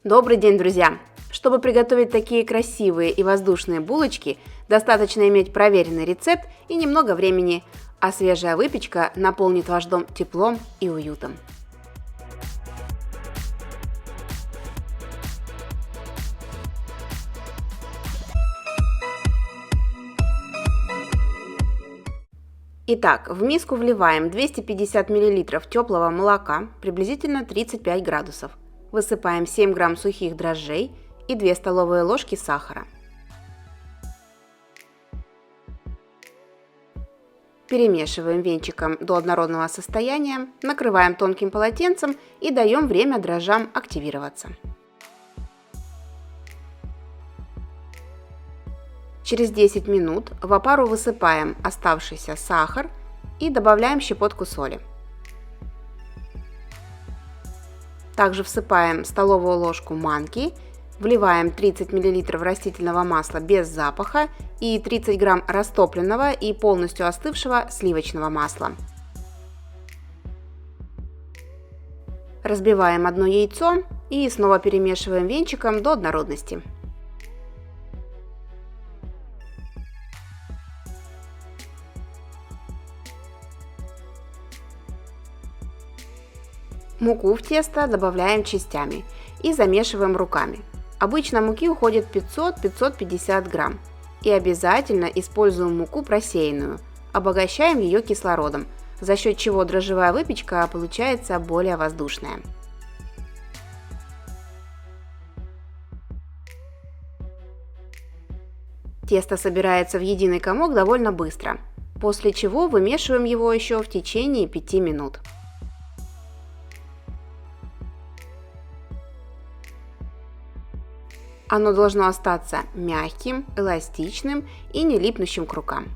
Добрый день, друзья! Чтобы приготовить такие красивые и воздушные булочки, достаточно иметь проверенный рецепт и немного времени, а свежая выпечка наполнит ваш дом теплом и уютом. Итак, в миску вливаем 250 мл теплого молока, приблизительно 35 градусов. Высыпаем 7 грамм сухих дрожжей и 2 столовые ложки сахара. Перемешиваем венчиком до однородного состояния, накрываем тонким полотенцем и даем время дрожжам активироваться. Через 10 минут в опару высыпаем оставшийся сахар и добавляем щепотку соли. Также всыпаем столовую ложку манки, вливаем 30 мл растительного масла без запаха и 30 грамм растопленного и полностью остывшего сливочного масла. Разбиваем одно яйцо и снова перемешиваем венчиком до однородности. Муку в тесто добавляем частями и замешиваем руками. Обычно муки уходит 500-550 грамм. И обязательно используем муку просеянную. Обогащаем ее кислородом, за счет чего дрожжевая выпечка получается более воздушная. Тесто собирается в единый комок довольно быстро, после чего вымешиваем его еще в течение 5 минут. Оно должно остаться мягким, эластичным и не липнущим к рукам.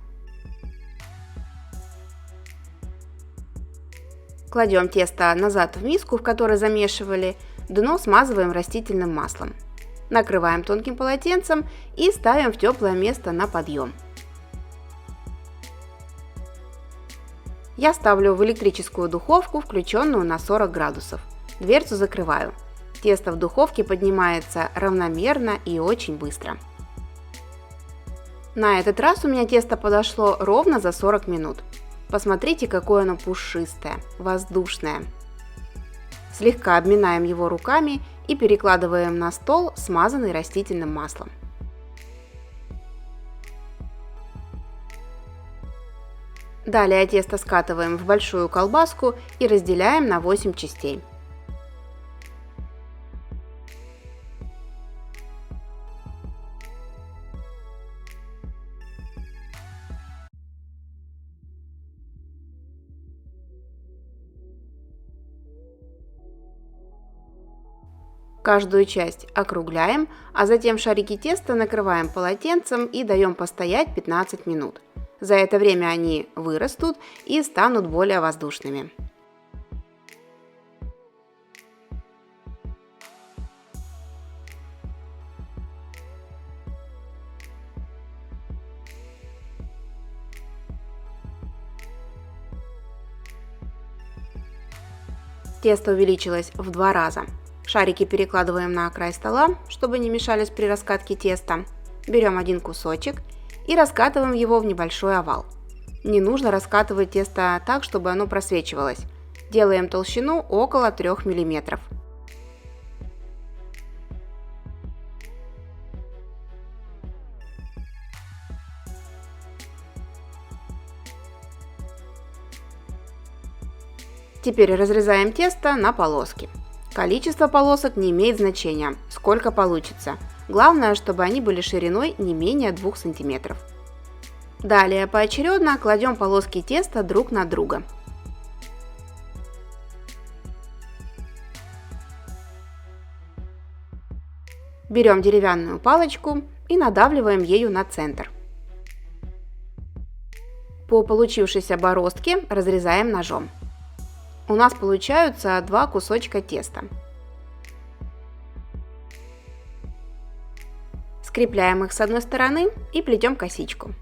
Кладем тесто назад в миску, в которой замешивали, дно смазываем растительным маслом. Накрываем тонким полотенцем и ставим в теплое место на подъем. Я ставлю в электрическую духовку, включенную на 40 градусов. Дверцу закрываю. Тесто в духовке поднимается равномерно и очень быстро. На этот раз у меня тесто подошло ровно за 40 минут. Посмотрите, какое оно пушистое, воздушное. Слегка обминаем его руками и перекладываем на стол, смазанный растительным маслом. Далее тесто скатываем в большую колбаску и разделяем на 8 частей. Каждую часть округляем, а затем шарики теста накрываем полотенцем и даем постоять 15 минут. За это время они вырастут и станут более воздушными. Тесто увеличилось в 2 раза. Шарики перекладываем на край стола, чтобы не мешались при раскатке теста. Берем один кусочек и раскатываем его в небольшой овал. Не нужно раскатывать тесто так, чтобы оно просвечивалось. Делаем толщину около 3 мм. Теперь разрезаем тесто на полоски. Количество полосок не имеет значения, сколько получится. Главное, чтобы они были шириной не менее 2 см. Далее поочередно кладем полоски теста друг на друга. Берем деревянную палочку и надавливаем ею на центр. По получившейся бороздке разрезаем ножом. У нас получаются 2 кусочка теста. Скрепляем их с одной стороны и плетем косичку.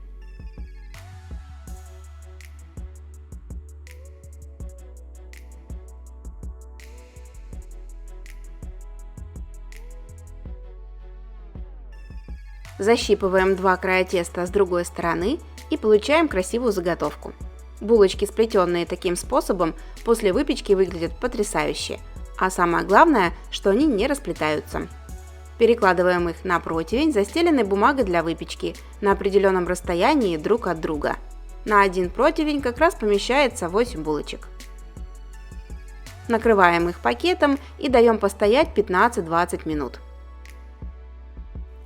Защипываем два края теста с другой стороны и получаем красивую заготовку. Булочки, сплетенные таким способом, после выпечки выглядят потрясающе, а самое главное, что они не расплетаются. Перекладываем их на противень, застеленный бумагой для выпечки, на определенном расстоянии друг от друга. На один противень как раз помещается 8 булочек. Накрываем их пакетом и даем постоять 15-20 минут.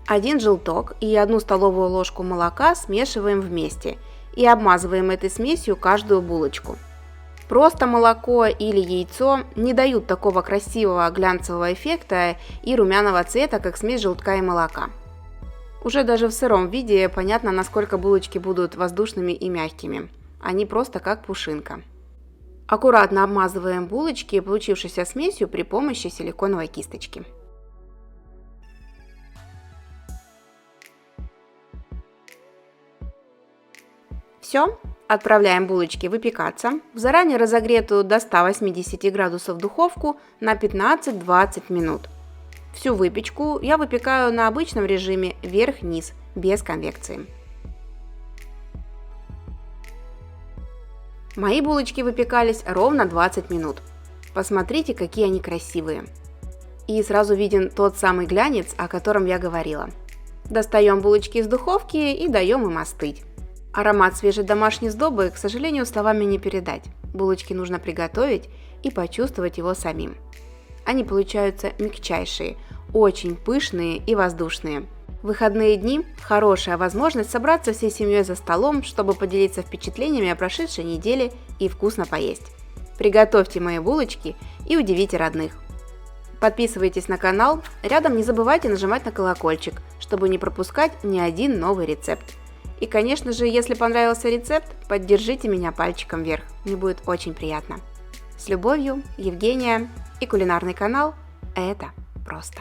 1 желток и 1 столовую ложку молока смешиваем вместе и обмазываем этой смесью каждую булочку. Просто молоко или яйцо не дают такого красивого глянцевого эффекта и румяного цвета, как смесь желтка и молока. Уже даже в сыром виде понятно, насколько булочки будут воздушными и мягкими. Они просто как пушинка. Аккуратно обмазываем булочки получившейся смесью при помощи силиконовой кисточки. Все, отправляем булочки выпекаться в заранее разогретую до 180 градусов духовку на 15-20 минут. Всю выпечку я выпекаю на обычном режиме вверх-вниз, без конвекции. Мои булочки выпекались ровно 20 минут. Посмотрите, какие они красивые. И сразу виден тот самый глянец, о котором я говорила. Достаем булочки из духовки и даем им остыть. Аромат свежей домашней сдобы, к сожалению, словами не передать. Булочки нужно приготовить и почувствовать его самим. Они получаются мягчайшие, очень пышные и воздушные. В выходные дни – хорошая возможность собраться всей семьей за столом, чтобы поделиться впечатлениями о прошедшей неделе и вкусно поесть. Приготовьте мои булочки и удивите родных. Подписывайтесь на канал, рядом не забывайте нажимать на колокольчик, чтобы не пропускать ни один новый рецепт. И, конечно же, если понравился рецепт, поддержите меня пальчиком вверх, мне будет очень приятно. С любовью, Евгения и кулинарный канал «Это просто».